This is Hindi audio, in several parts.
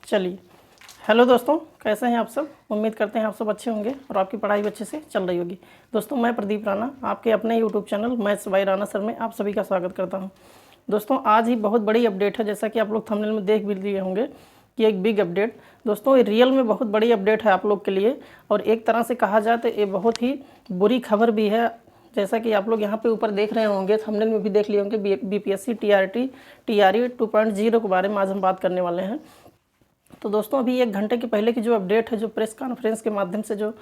चलिए, हेलो दोस्तों, कैसे हैं आप सब। उम्मीद करते हैं आप सब अच्छे होंगे और आपकी पढ़ाई भी अच्छे से चल रही होगी। दोस्तों, मैं प्रदीप राणा आपके अपने YouTube channel maths by Rana sir में आप सभी का स्वागत करता हूं। दोस्तों, आज ही बहुत बड़ी अपडेट है, जैसा कि आप लोग थंबनेल में देख भी लिए होंगे कि एक बिग अपडेट। दोस्तों, ये रियल में बहुत बड़ी अपडेट है आप लोग के लिए, और एक तरह से कहा जाए तो ये बहुत ही बुरी खबर भी है। जैसा कि आप लोग यहाँ पे ऊपर देख रहे होंगे, थंबनेल में भी देख लिए होंगे, बीपीएससी टीआरई 2.0 के बारे में आज हम बात करने वाले हैं। तो दोस्तों, अभी 1 घंटे के पहले की जो अपडेट है, जो प्रेस कॉन्फ्रेंस के माध्यम से जो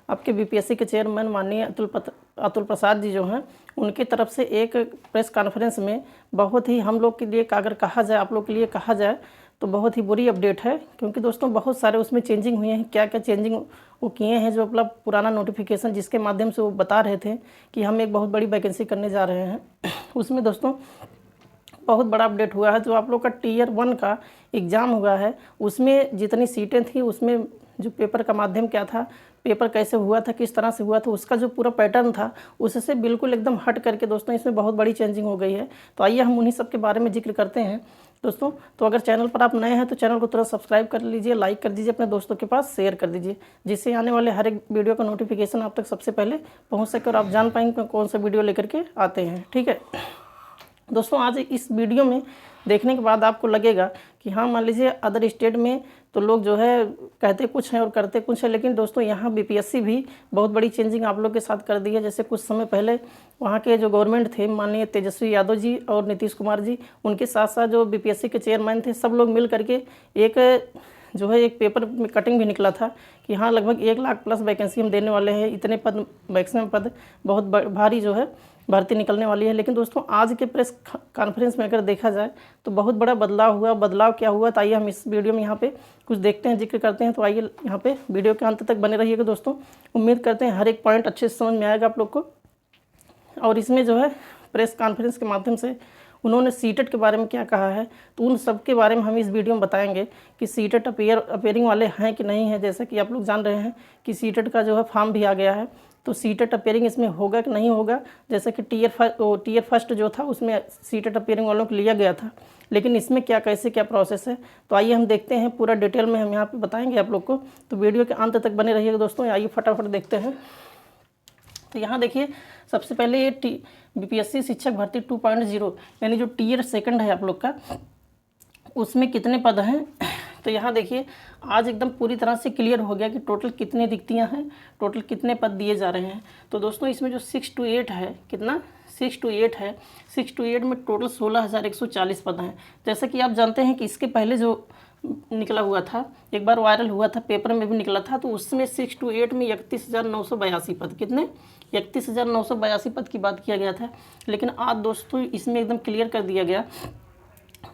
आपके बीपीएससी के चेयरमैन माननीय अतुल प्रसाद जी जो हैं, उनकी तरफ से एक प्रेस कॉन्फ्रेंस में बहुत ही हम लोग के लिए अगर कहा जाए, आप लोग के लिए कहा जाए तो बहुत ही बुरी अपडेट है। क्योंकि दोस्तों, बहुत सारे उसमें चेंजिंग हुए हैं। क्या क्या चेंजिंग वो किए हैं, जो मतलब पुराना नोटिफिकेशन जिसके माध्यम से वो बता रहे थे कि हम एक बहुत बड़ी वैकेंसी करने जा रहे हैं, उसमें दोस्तों बहुत बड़ा अपडेट हुआ है। जो आप लोग का टीयर 1 का एग्ज़ाम हुआ है, उसमें जितनी सीटें थी, उसमें जो पेपर का माध्यम क्या था, पेपर कैसे हुआ था, किस तरह से हुआ था, उसका जो पूरा पैटर्न था, उससे बिल्कुल एकदम हट करके दोस्तों इसमें बहुत बड़ी चेंजिंग हो गई है। तो आइए हम उन्हीं सब के बारे में जिक्र करते हैं दोस्तों। तो अगर चैनल पर आप नए हैं तो चैनल को तुरंत सब्सक्राइब कर लीजिए, लाइक कर दीजिए, अपने दोस्तों के पास शेयर कर दीजिए, जिससे आने वाले हर एक वीडियो का नोटिफिकेशन आप तक सबसे पहले पहुँच सके और आप जान पाएंगे कौन सा वीडियो लेकर के आते हैं। ठीक है दोस्तों, आज इस वीडियो में देखने के बाद आपको लगेगा कि हाँ, मान लीजिए अदर स्टेट में तो लोग जो है कहते कुछ हैं और करते कुछ है, लेकिन दोस्तों यहाँ बीपीएससी भी बहुत बड़ी चेंजिंग आप लोग के साथ कर दी है। जैसे कुछ समय पहले वहाँ के जो गवर्नमेंट थे, माननीय तेजस्वी यादव जी और नीतीश कुमार जी, उनके साथ साथ जो बीपीएससी के चेयरमैन थे, सब लोग मिल करके एक जो है एक पेपर में कटिंग भी निकला था कि हाँ, लगभग 1 लाख प्लस वैकेंसी हम देने वाले हैं, इतने पद, मैक्सिमम पद, बहुत भारी जो है भर्ती निकलने वाली है। लेकिन दोस्तों, आज के प्रेस कॉन्फ्रेंस में अगर देखा जाए तो बहुत बड़ा बदलाव हुआ। बदलाव क्या हुआ, तो आइए हम इस वीडियो में यहाँ पे कुछ देखते हैं, जिक्र करते हैं। तो आइए यहाँ पे वीडियो के अंत तक बने रहिएगा दोस्तों। उम्मीद करते हैं हर एक पॉइंट अच्छे से समझ में आएगा आप लोग को। और इसमें जो है प्रेस कॉन्फ्रेंस के माध्यम से उन्होंने सीटेट के बारे में क्या कहा है, तो उन सब के बारे में हम इस वीडियो में बताएंगे कि सीटेट अपेयरिंग वाले हैं कि नहीं है। जैसा कि आप लोग जान रहे हैं कि सीटेट का जो है फॉर्म भी आ गया है, तो सीटेट अपेयरिंग इसमें होगा कि नहीं होगा। जैसे कि टीयर फर्स्ट जो था उसमें सीटेट अपेयरिंग वालों को लिया गया था, लेकिन इसमें क्या कैसे क्या प्रोसेस है, तो आइए हम देखते हैं। पूरा डिटेल में हम यहाँ पे बताएंगे आप लोग को, तो वीडियो के अंत तक बने रहिएगा दोस्तों। आइए फटाफट देखते हैं। तो यहाँ देखिए, सबसे पहले ये बीपीएससी शिक्षक भर्ती 2.0 यानी जो टीयर सेकंड है आप लोग का, उसमें कितने पद हैं। तो यहाँ देखिए, आज एकदम पूरी तरह से क्लियर हो गया कि टोटल कितने रिक्तियाँ हैं, टोटल कितने पद दिए जा रहे हैं। तो दोस्तों, इसमें जो 6 to 8 है, कितना 6 to 8 है, 6 to 8 में टोटल 16,140 पद हैं। जैसा कि आप जानते हैं कि इसके पहले जो निकला हुआ था, एक बार वायरल हुआ था, पेपर में भी निकला था, तो उसमें 6 to 8 में 31,982 पद, कितने 31,982 पद की बात किया गया था। लेकिन आज दोस्तों इसमें एकदम क्लियर कर दिया गया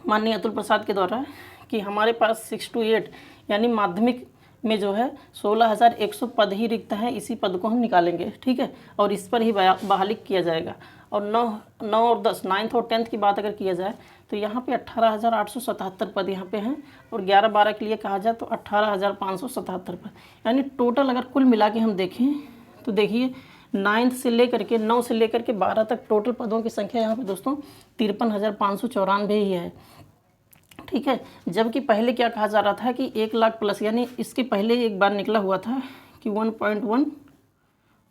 माननीय अतुल प्रसाद के द्वारा कि हमारे पास 6 to 8 यानी माध्यमिक में जो है 16,100 पद ही रिक्त हैं, इसी पद को हम निकालेंगे। ठीक है, और इस पर ही बहाली किया जाएगा। और 9 और 10 9th और 10th की बात अगर किया जाए तो यहाँ पे 18,877 पद यहाँ पे हैं, और 11-12 के लिए कहा जाए तो 18,577 पद। यानी टोटल अगर कुल मिला के हम देखें तो देखिए, 9th से लेकर के 9 से लेकर के 12 तक टोटल पदों की संख्या यहाँ पे दोस्तों 53,594 ही है। ठीक है, जबकि पहले क्या कहा जा रहा था कि 1 लाख प्लस, यानी इसके पहले एक बार निकला हुआ था कि 1.1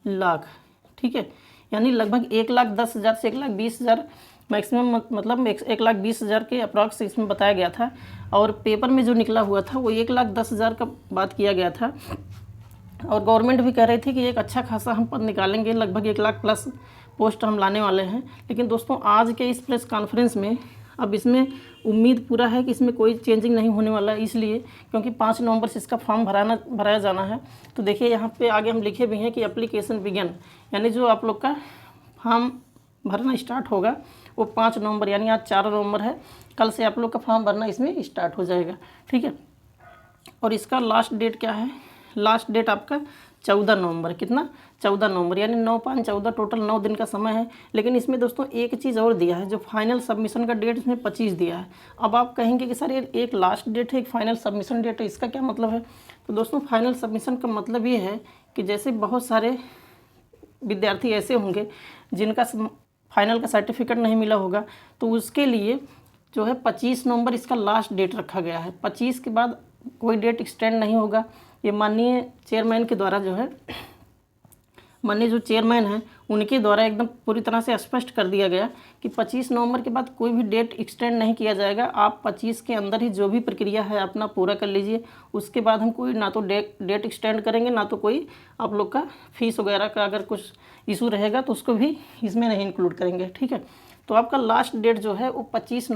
लाख। ठीक है, यानी लगभग 1,10,000 से 1,20,000 मैक्सिमम, मतलब 1,20,000 के अप्रॉक्स इसमें बताया गया था। और पेपर में जो निकला हुआ था वो 1,10,000 का बात किया गया था, और गवर्नमेंट भी कह रही थी कि एक अच्छा खासा हम पद निकालेंगे, लगभग 1 लाख प्लस पोस्ट हम लाने वाले हैं। लेकिन दोस्तों, आज के इस प्रेस कॉन्फ्रेंस में अब इसमें उम्मीद पूरा है कि इसमें कोई चेंजिंग नहीं होने वाला है, इसलिए क्योंकि 5 नवंबर से इसका फॉर्म भराया जाना है। तो देखिए, यहाँ पे आगे हम लिखे भी हैं कि एप्लीकेशन बिगन, यानी जो आप लोग का फॉर्म भरना स्टार्ट होगा वो 5 नवंबर, यानी आज 4 नवंबर है, कल से आप लोग का फॉर्म भरना इसमें स्टार्ट हो जाएगा। ठीक है, और इसका लास्ट डेट क्या है, लास्ट डेट आपका 14 नवंबर, कितना 14 नवंबर, यानी 9-5-14, टोटल 9 दिन का समय है। लेकिन इसमें दोस्तों एक चीज़ और दिया है, जो फाइनल सबमिशन का डेट इसमें 25 दिया है। अब आप कहेंगे कि सर ये एक लास्ट डेट है, एक फाइनल सबमिशन डेट है, इसका क्या मतलब है। तो दोस्तों, फाइनल सबमिशन का मतलब ये है कि जैसे बहुत सारे विद्यार्थी ऐसे होंगे जिनका फाइनल का सर्टिफिकेट नहीं मिला होगा, तो उसके लिए जो है 25 नवंबर इसका लास्ट डेट रखा गया है। 25 के बाद कोई डेट एक्सटेंड नहीं होगा। ये माननीय चेयरमैन के द्वारा जो है, माननीय जो चेयरमैन हैं उनके द्वारा एकदम पूरी तरह से स्पष्ट कर दिया गया कि 25 नवंबर के बाद कोई भी डेट एक्सटेंड नहीं किया जाएगा। आप 25 के अंदर ही जो भी प्रक्रिया है अपना पूरा कर लीजिए। उसके बाद हम कोई ना तो डेट एक्सटेंड करेंगे, ना तो कोई आप लोग का फीस वगैरह का अगर कुछ इशू रहेगा तो उसको भी इसमें नहीं इंक्लूड करेंगे। ठीक है, तो आपका लास्ट डेट जो है वो 25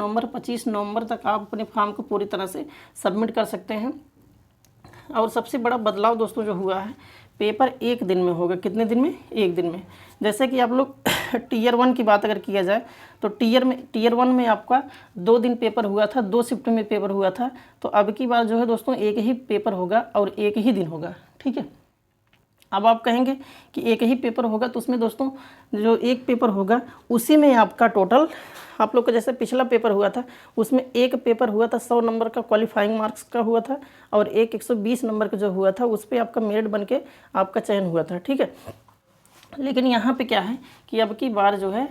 नवंबर तक आप अपने फॉर्म को पूरी तरह से सबमिट कर सकते हैं। और सबसे बड़ा बदलाव दोस्तों जो हुआ है, पेपर एक दिन में होगा। कितने दिन में? एक दिन में। जैसे कि आप लोग टीयर 1 की बात अगर किया जाए तो टीयर 1 में आपका 2 दिन पेपर हुआ था, 2 शिफ्ट में पेपर हुआ था। तो अब की बार जो है दोस्तों एक ही पेपर होगा और एक ही दिन होगा। ठीक है, अब आप कहेंगे कि एक ही पेपर होगा तो उसमें दोस्तों जो एक पेपर होगा उसी में आपका टोटल आप लोग का, जैसे पिछला पेपर हुआ था उसमें एक पेपर हुआ था 100 नंबर का क्वालिफाइंग मार्क्स का हुआ था, और एक 120 नंबर का जो हुआ था उस पर आपका मेरिट बन के आपका चयन हुआ था। ठीक है, लेकिन यहाँ पे क्या है कि अब की बार जो है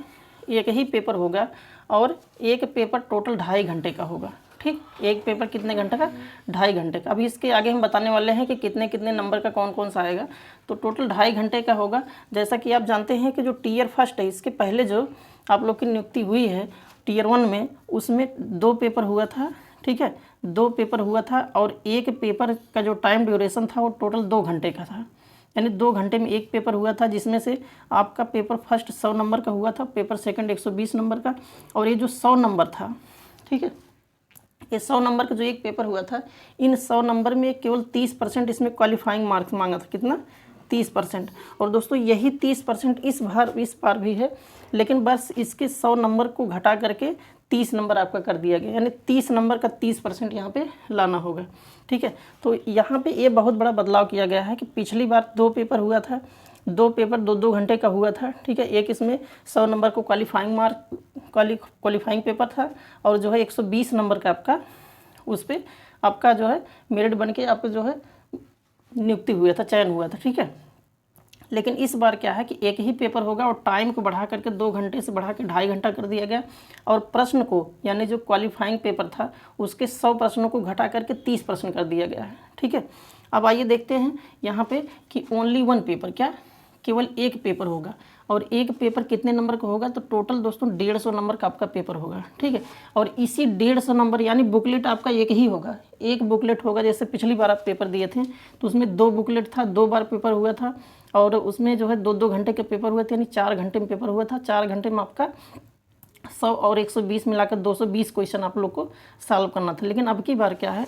एक ही पेपर होगा और एक पेपर टोटल 2.5 घंटे का होगा। ठीक, एक पेपर कितने घंटे का? 2.5 घंटे का। अभी इसके आगे हम बताने वाले हैं कि कितने कितने नंबर का कौन कौन सा आएगा। तो टोटल 2.5 घंटे का होगा। जैसा कि आप जानते हैं कि जो टीयर 1 है, इसके पहले जो आप लोग की नियुक्ति हुई है टीयर 1 में, उसमें 2 पेपर हुआ था। ठीक है, 2 पेपर हुआ था और एक पेपर का जो टाइम ड्यूरेशन था वो टोटल 2 घंटे का था। यानी 2 घंटे में एक पेपर हुआ था, जिसमें से आपका पेपर फर्स्ट 100 नंबर का हुआ था, पेपर सेकंड 120 नंबर का, और ये जो 100 नंबर था, ठीक है, ये 100 नंबर का जो एक पेपर हुआ था, इन 100 नंबर में केवल 30% इसमें क्वालिफाइंग मार्क्स मांगा था। कितना? 30%। और दोस्तों यही 30% इस बार भी है, लेकिन बस इसके 100 नंबर को घटा करके 30 नंबर आपका कर दिया गया, यानी 30 नंबर का 30% यहाँ पे लाना होगा। ठीक है, तो यहाँ पे ये बहुत बड़ा बदलाव किया गया है कि पिछली बार 2 पेपर हुआ था, 2 पेपर 2-2 घंटे का हुआ था। ठीक है, एक इसमें 100 नंबर को क्वालिफाइंग पेपर था, और जो है 120 नंबर का आपका उस पर आपका जो है मेरिट बन के आपका जो है नियुक्ति हुआ था, चयन हुआ था। ठीक है, लेकिन इस बार क्या है कि एक ही पेपर होगा और टाइम को बढ़ा करके 2 घंटे से बढ़ा के 2.5 घंटा कर दिया गया, और प्रश्न को, यानी जो क्वालिफाइंग पेपर था उसके 100 प्रश्नों को घटा करके 30 प्रश्न कर दिया गया है। ठीक है, अब आइए देखते हैं यहाँ पे कि ओनली 1 पेपर, क्या केवल एक पेपर होगा, और एक पेपर कितने नंबर का होगा? तो टोटल दोस्तों 150 नंबर का आपका पेपर होगा। ठीक है, और इसी 150 नंबर, यानी बुकलेट आपका एक ही होगा, एक बुकलेट होगा। जैसे पिछली बार आप पेपर दिए थे तो उसमें 2 बुकलेट था, 2 बार पेपर हुआ था, और उसमें जो है 2-2 घंटे के पेपर हुए थे, यानी 4 घंटे में पेपर हुआ था। 4 घंटे में आपका 100 और 120 मिलाकर 220 क्वेश्चन आप लोग को सॉल्व करना था। लेकिन अब की बार क्या है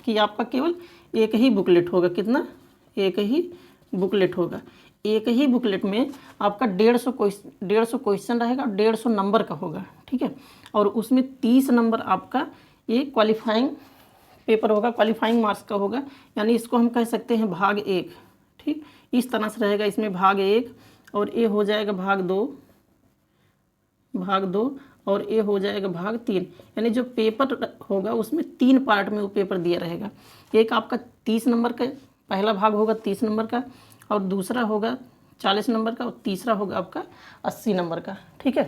कि आपका केवल एक ही बुकलेट होगा। कितना? एक ही बुकलेट होगा। एक ही बुकलेट में आपका 150 क्वेश्चन रहेगा और 150 नंबर का होगा। ठीक है, और उसमें 30 नंबर आपका ये क्वालिफाइंग पेपर होगा, क्वालिफाइंग मार्क्स का होगा, यानी इसको हम कह सकते हैं भाग 1। ठीक, इस तरह से रहेगा। इसमें भाग 1 और ये हो जाएगा भाग 2 और ये हो जाएगा भाग 3। यानी जो पेपर होगा उसमें 3 पार्ट में वो पेपर दिया रहेगा। एक आपका 30 नंबर का पहला भाग होगा 30 नंबर का, और दूसरा होगा 40 नंबर का, और तीसरा होगा आपका 80 नंबर का। ठीक है,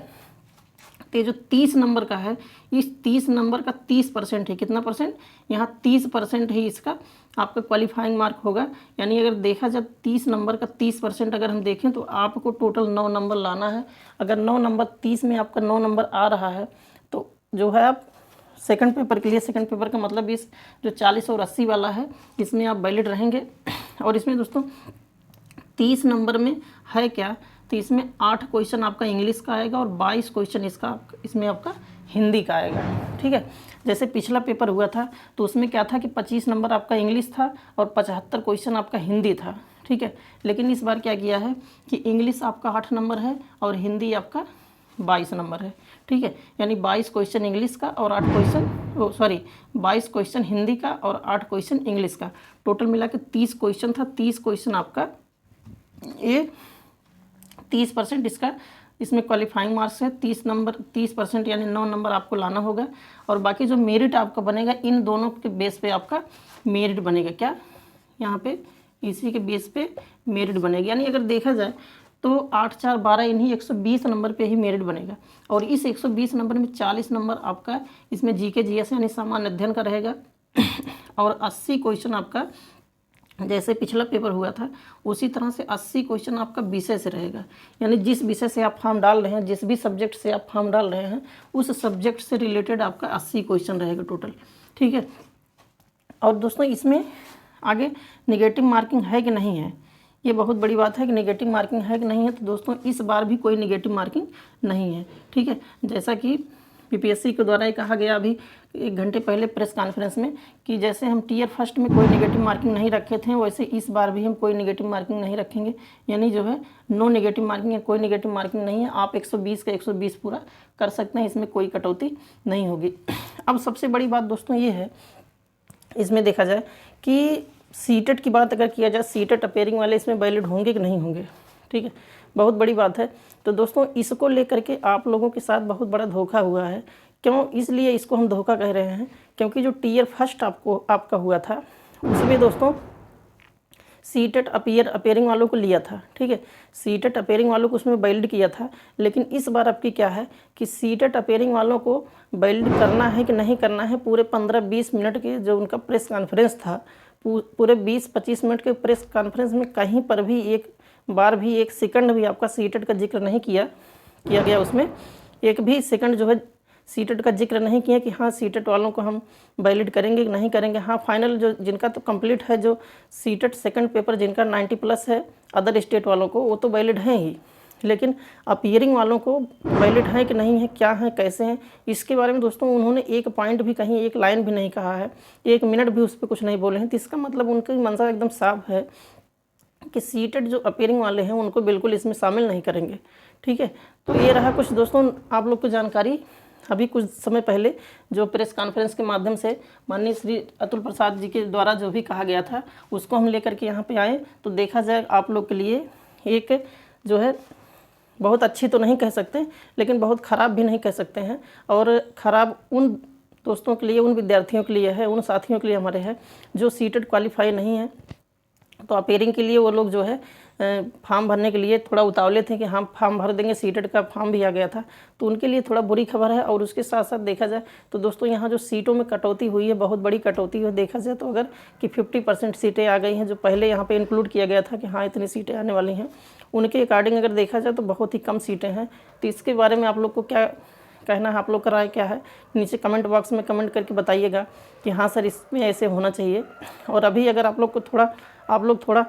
तो ये जो 30 नंबर का है, इस 30 नंबर का 30% है। कितना परसेंट? यहाँ 30% है इसका आपका क्वालिफाइंग मार्क होगा। यानी अगर देखा जाए 30 नंबर का 30% अगर हम देखें तो आपको टोटल 9 नंबर लाना है। अगर 9 नंबर 30 में आपका 9 नंबर आ रहा है तो जो है आप सेकंड पेपर के लिए, सेकंड पेपर का मतलब इस जो 40 और 80 वाला है इसमें आप वैलिड रहेंगे। और इसमें दोस्तों 30 नंबर में है क्या, तो इसमें 8 क्वेश्चन आपका इंग्लिश का आएगा और 22 क्वेश्चन इसमें आपका हिंदी का आएगा। ठीक है, जैसे पिछला पेपर हुआ था तो उसमें क्या था कि 25 नंबर आपका इंग्लिश था और 75 क्वेश्चन आपका हिंदी था। ठीक है, लेकिन इस बार क्या किया है कि इंग्लिश आपका 8 नंबर है और हिंदी आपका 22 नंबर है। ठीक है, यानी 22 क्वेश्चन इंग्लिश का और 22 क्वेश्चन हिंदी का और 8 क्वेश्चन इंग्लिश का, टोटल मिला के 30 क्वेश्चन था। 30 क्वेश्चन आपका ये 30% इसका इसमें क्वालिफाइंग मार्क्स है। 30% यानी 9 नंबर आपको लाना होगा, और बाकी जो मेरिट आपका बनेगा इन दोनों के बेस पे आपका मेरिट बनेगा। क्या यहाँ पे इसी के बेस पे मेरिट बनेगा। यानी अगर देखा जाए तो 8, 4, 12 इन्हीं 120 नंबर पे ही मेरिट बनेगा, और इस 120 नंबर में 40 नंबर आपका इसमें जीके जीएस यानी सामान्य अध्ययन का रहेगा, और 80 क्वेश्चन आपका जैसे पिछला पेपर हुआ था उसी तरह से 80 क्वेश्चन आपका विषय से रहेगा। यानी जिस विषय से आप फॉर्म डाल रहे हैं, जिस भी सब्जेक्ट से आप फॉर्म डाल रहे हैं, उस सब्जेक्ट से रिलेटेड आपका 80 क्वेश्चन रहेगा टोटल, ठीक है। और दोस्तों इसमें आगे नेगेटिव मार्किंग है कि नहीं है, ये बहुत बड़ी बात है कि नेगेटिव मार्किंग है कि नहीं है। तो दोस्तों इस बार भी कोई नेगेटिव मार्किंग नहीं है, ठीक है। जैसा कि पीपीएससी के द्वारा ये कहा गया अभी 1 घंटे पहले प्रेस कॉन्फ्रेंस में कि जैसे हम टीयर फर्स्ट में कोई नेगेटिव मार्किंग नहीं रखे थे, वैसे इस बार भी हम कोई नेगेटिव मार्किंग नहीं रखेंगे। यानी जो है नो नेगेटिव मार्किंग है, कोई नेगेटिव मार्किंग नहीं है। आप 120 का 120 पूरा कर सकते हैं, इसमें कोई कटौती नहीं होगी। अब सबसे बड़ी बात दोस्तों ये है, इसमें देखा जाए कि सीटेट की बात अगर किया जाए, सीटेट अपेयरिंग वाले इसमें वैलिड होंगे कि नहीं होंगे, ठीक है, बहुत बड़ी बात है। तो दोस्तों इसको लेकर के आप लोगों के साथ बहुत बड़ा धोखा हुआ है। क्यों इसलिए इसको हम धोखा कह रहे हैं, क्योंकि जो टीयर फर्स्ट आपका हुआ था उसमें दोस्तों सीटेट अपेयरिंग वालों को लिया था, ठीक है, सीटेट अपेयरिंग वालों को उसमें वैलिड किया था। लेकिन इस बार आपकी क्या है कि सीटेट अपेयरिंग वालों को वैलिड करना है कि नहीं करना है, पूरे 15-20 मिनट के जो उनका प्रेस कॉन्फ्रेंस था, पूरे 20-25 मिनट के प्रेस कॉन्फ्रेंस में कहीं पर भी एक बार भी 1 सेकंड भी आपका सीटेट का जिक्र नहीं किया गया। उसमें एक भी सेकंड जो है सीटेट का जिक्र नहीं किया कि हाँ सीटेट वालों को हम वैलिड करेंगे कि नहीं करेंगे। हाँ फाइनल जो जिनका तो कंप्लीट है, जो सीटेट सेकंड पेपर जिनका 90+ है अदर स्टेट वालों को, वो तो वैलिड हैं ही, लेकिन अपीयरिंग वालों को वैलिड है कि नहीं है, क्या है, कैसे हैं, इसके बारे में दोस्तों उन्होंने एक पॉइंट भी कहीं, एक लाइन भी नहीं कहा है, 1 मिनट भी उस पर कुछ नहीं बोले हैं। तो इसका मतलब उनकी मंशा एकदम साफ है कि सीटेट जो अपीयरिंग वाले हैं उनको बिल्कुल इसमें शामिल नहीं करेंगे, ठीक है। तो ये रहा कुछ दोस्तों आप लोग को जानकारी। अभी कुछ समय पहले जो प्रेस कॉन्फ्रेंस के माध्यम से माननीय श्री अतुल प्रसाद जी के द्वारा जो भी कहा गया था उसको हम लेकर के यहाँ पे आए, तो देखा जाए आप लोग के लिए एक जो है बहुत अच्छी तो नहीं कह सकते, लेकिन बहुत ख़राब भी नहीं कह सकते हैं। और ख़राब उन दोस्तों के लिए, उन विद्यार्थियों के लिए है, उन साथियों के लिए हमारे है जो सीटेट क्वालिफाई नहीं है। तो अपीयरिंग के लिए वो लोग जो है फॉर्म भरने के लिए थोड़ा उतावले थे कि हम फॉर्म भर देंगे, सीटेट का फॉर्म भी आ गया था, तो उनके लिए थोड़ा बुरी खबर है। और उसके साथ साथ देखा जाए तो दोस्तों यहाँ जो सीटों में कटौती हुई है, बहुत बड़ी कटौती है। देखा जाए तो अगर कि 50% सीटें आ गई हैं, जो पहले यहाँ पे इंक्लूड किया गया था कि हाँ इतनी सीटें आने वाली हैं, उनके अकॉर्डिंग अगर देखा जाए तो बहुत ही कम सीटें हैं। तो इसके बारे में आप लोग को क्या कहना है, आप लोग का राय क्या है, नीचे कमेंट बॉक्स में कमेंट करके बताइएगा कि हाँ सर इसमें ऐसे होना चाहिए। और अभी अगर आप लोग थोड़ा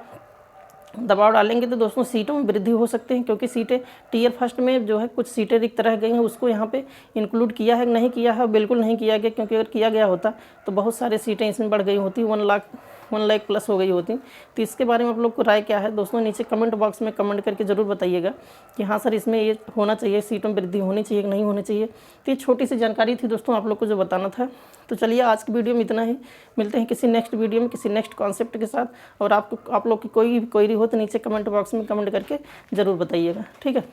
दबाव डालेंगे तो दोस्तों सीटों में वृद्धि हो सकती है, क्योंकि सीटें टीयर फर्स्ट में जो है कुछ सीटें रिक्त रह गई हैं, उसको यहाँ पे इंक्लूड किया है नहीं किया है, बिल्कुल नहीं किया गया, क्योंकि अगर किया गया होता तो बहुत सारी सीटें इसमें बढ़ गई होती, 1 लाख प्लस हो गई होती। तो इसके बारे में आप लोग को राय क्या है दोस्तों, नीचे कमेंट बॉक्स में कमेंट करके ज़रूर बताइएगा कि हाँ सर इसमें ये होना चाहिए, सीटों में वृद्धि होनी चाहिए कि नहीं होनी चाहिए। तो ये छोटी सी जानकारी थी दोस्तों आप लोग को जो बताना था। तो चलिए आज की वीडियो में इतना ही, मिलते हैं किसी नेक्स्ट वीडियो में किसी नेक्स्ट कॉन्सेप्ट के साथ। और आप लोग की कोई क्वेरी हो तो नीचे कमेंट बॉक्स में कमेंट करके ज़रूर बताइएगा, ठीक है।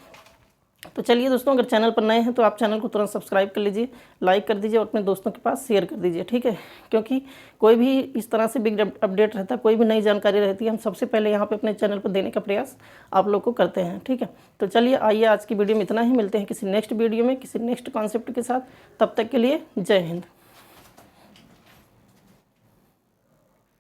तो चलिए दोस्तों, अगर चैनल पर नए हैं तो आप चैनल को तुरंत सब्सक्राइब कर लीजिए, लाइक कर दीजिए और अपने दोस्तों के पास शेयर कर दीजिए, ठीक है। क्योंकि कोई भी इस तरह से बिग अपडेट रहता है, कोई भी नई जानकारी रहती है, हम सबसे पहले यहाँ पे अपने चैनल पर देने का प्रयास आप लोग को करते हैं, ठीक है। तो चलिए आइए आज की वीडियो में इतना ही, मिलते हैं किसी नेक्स्ट वीडियो में किसी नेक्स्ट कॉन्सेप्ट के साथ। तब तक के लिए जय हिंद।